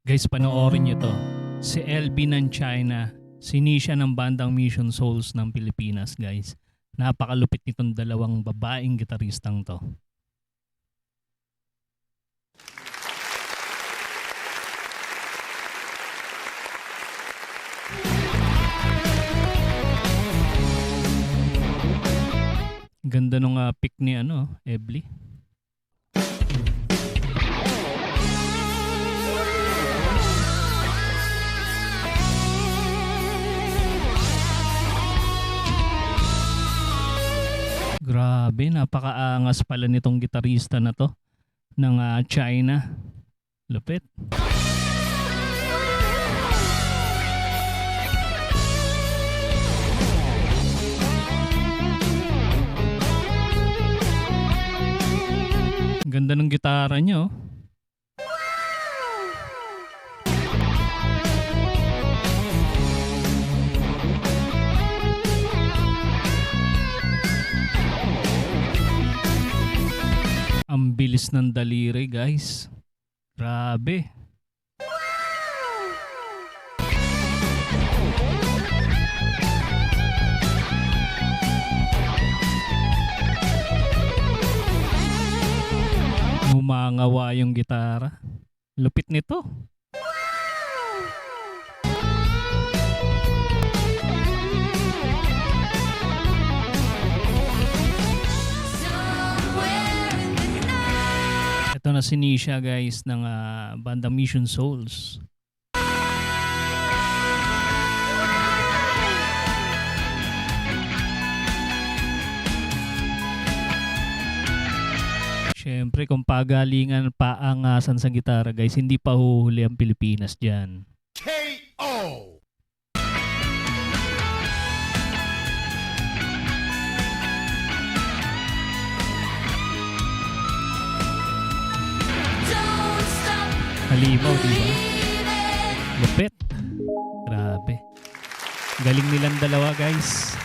Guys, panoorin nyo to. Si LB ng China, sinisya ng bandang Mission Souls ng Pilipinas, guys. Napakalupit nitong dalawang babaeng gitaristang to. Ganda nung pick ni Ebly. Grabe, napakaangas pala nitong gitarista na to ng China. Lupit. Ganda ng gitara niya, oh. Ang bilis ng daliri, guys. Grabe. Umangawa yung gitara. Lupit nito. Ito na si Nisha, guys, ng banda Mission Souls. Siyempre, kung pagalingan paangasan sa gitara, guys, hindi pa huhuli ang Pilipinas dyan. KO! Halimaw, diba? Lupit. Grabe. Galing nilang dalawa, guys.